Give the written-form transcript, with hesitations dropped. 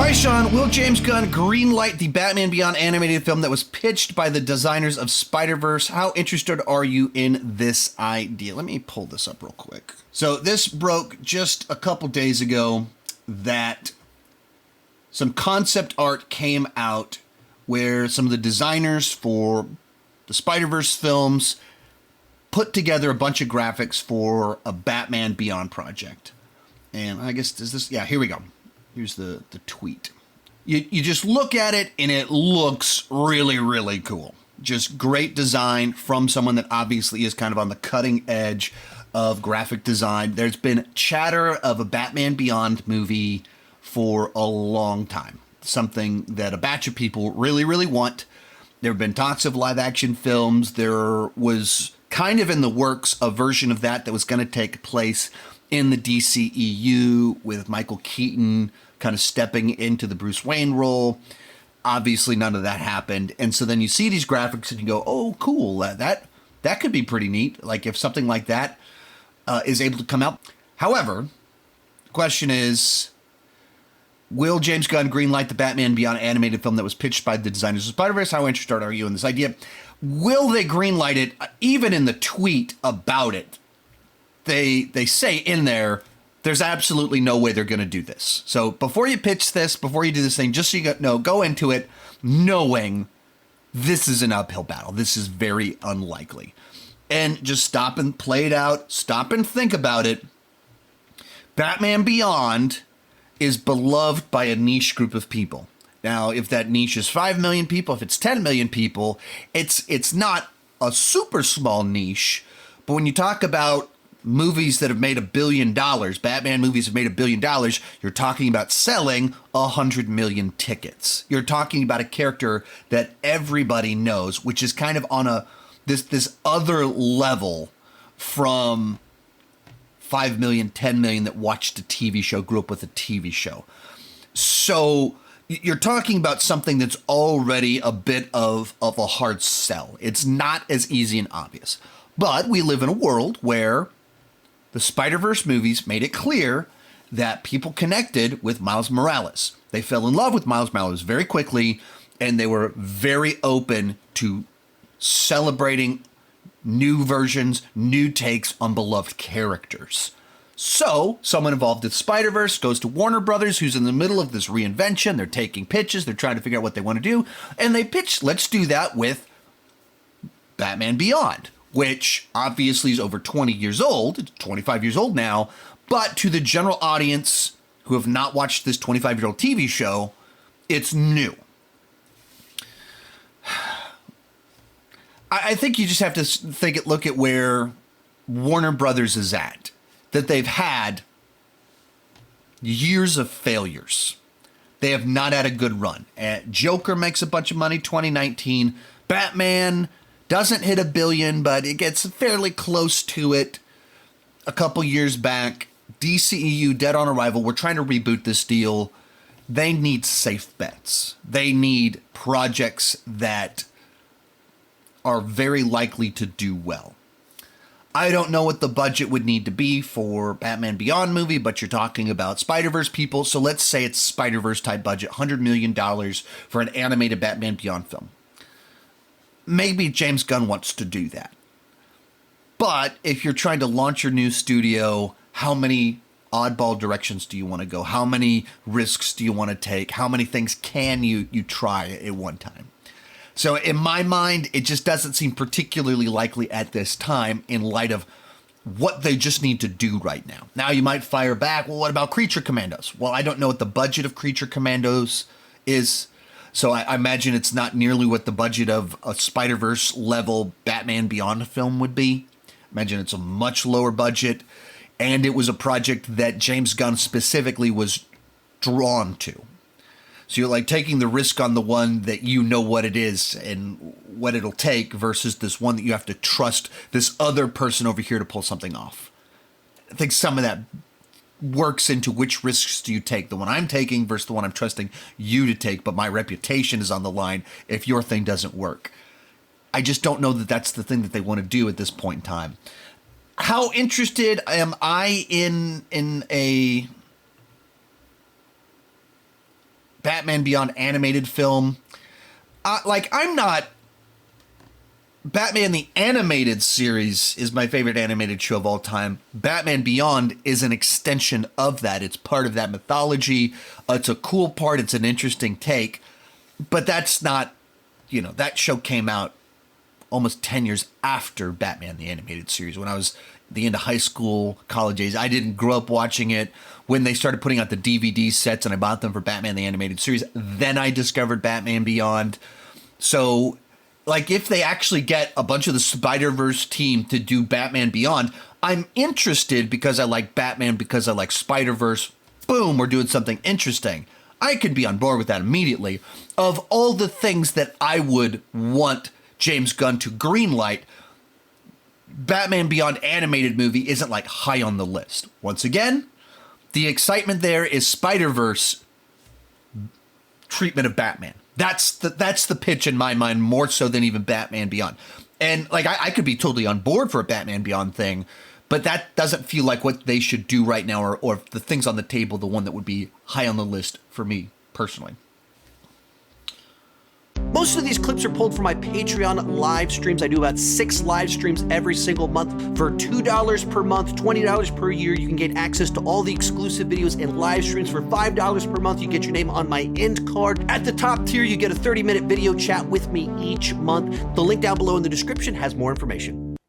right, Sean, will James Gunn greenlight the Batman Beyond animated film that was pitched by the designers of Spider-Verse? How interested are you in this idea? Let me pull this up real quick. So this broke just a couple days ago that some concept art came out where some of the designers for the Spider-Verse films put together a bunch of graphics for a Batman Beyond project. And I guess, does this, yeah, here we go. Here's the tweet. You just look at it and it looks really, really cool. Just great design from someone that obviously is kind of on the cutting edge of graphic design. There's been chatter of a Batman Beyond movie for a long time. Something that a batch of people really, really want. There have been talks of live action films. There was kind of in the works a version of that was going to take place in the DCEU with Michael Keaton kind of stepping into the Bruce Wayne role. Obviously, none of that happened. And so then you see these graphics and you go, oh, cool. That could be pretty neat. Like if something like that is able to come out. However, the question is, will James Gunn greenlight the Batman Beyond animated film that was pitched by the designers of Spider-Verse? How interested are you in this idea? Will they greenlight it? Even in the tweet about it, they say in there, there's absolutely no way they're going to do this. So before you pitch this, before you do this thing, just so you go into it knowing this is an uphill battle. This is very unlikely. And just stop and play it out. Stop and think about it. Batman Beyond is beloved by a niche group of people. Now, if that niche is 5 million people, if it's 10 million people, it's not a super small niche. But when you talk about movies that have made $1 billion, Batman movies have made $1 billion, you're talking about selling 100 million tickets. You're talking about a character that everybody knows, which is kind of on this other level from 5 million, 10 million that watched a TV show, grew up with a TV show. So you're talking about something that's already a bit of a hard sell. It's not as easy and obvious. But we live in a world where the Spider-Verse movies made it clear that people connected with Miles Morales. They fell in love with Miles Morales very quickly, and they were very open to celebrating new versions, new takes on beloved characters. So, someone involved with Spider-Verse goes to Warner Brothers, who's in the middle of this reinvention. They're taking pitches. They're trying to figure out what they want to do. And they pitch, let's do that with Batman Beyond, which obviously is over 20 years old. It's 25 years old now. But to the general audience who have not watched this 25-year-old TV show, it's new. I think you just have to look at where Warner Brothers is at. That they've had years of failures. They have not had a good run. Joker makes a bunch of money 2019. Batman doesn't hit $1 billion, but it gets fairly close to it a couple years back. DCEU, dead on arrival. We're trying to reboot this deal. They need safe bets. They need projects that are very likely to do well. I don't know what the budget would need to be for Batman Beyond movie, but you're talking about Spider-Verse people. So let's say it's Spider-Verse type budget, $100 million for an animated Batman Beyond film. Maybe James Gunn wants to do that. But if you're trying to launch your new studio, how many oddball directions do you want to go? How many risks do you want to take? How many things can you try at one time? So in my mind, it just doesn't seem particularly likely at this time in light of what they just need to do right now. Now you might fire back, well, what about Creature Commandos? Well, I don't know what the budget of Creature Commandos is. So I imagine it's not nearly what the budget of a Spider-Verse level Batman Beyond film would be. Imagine it's a much lower budget. And it was a project that James Gunn specifically was drawn to. So you're like taking the risk on the one that you know what it is and what it'll take versus this one that you have to trust this other person over here to pull something off. I think some of that works into which risks do you take, the one I'm taking versus the one I'm trusting you to take, but my reputation is on the line if your thing doesn't work. I just don't know that that's the thing that they want to do at this point in time. How interested am I in a Batman Beyond animated film. I'm not... Batman the Animated Series is my favorite animated show of all time. Batman Beyond is an extension of that. It's part of that mythology. It's a cool part. It's an interesting take. But that's not, that show came out almost 10 years after Batman the Animated Series. When I was at the end of high school, college days, I didn't grow up watching it. When they started putting out the DVD sets and I bought them for Batman the Animated Series, then I discovered Batman Beyond. So... if they actually get a bunch of the Spider-Verse team to do Batman Beyond, I'm interested because I like Batman, because I like Spider-Verse. Boom, we're doing something interesting. I could be on board with that immediately. Of all the things that I would want James Gunn to greenlight, Batman Beyond animated movie isn't high on the list. Once again, the excitement there is Spider-Verse treatment of Batman. That's the pitch in my mind, more so than even Batman Beyond. And I could be totally on board for a Batman Beyond thing, but that doesn't feel like what they should do right now, or the things on the table, the one that would be high on the list for me personally. Most of these clips are pulled from my Patreon live streams. I do about 6 live streams every single month. For $2 per month, $20 per year, you can get access to all the exclusive videos and live streams. For $5 per month, you get your name on my end card. At the top tier, you get a 30-minute video chat with me each month. The link down below in the description has more information.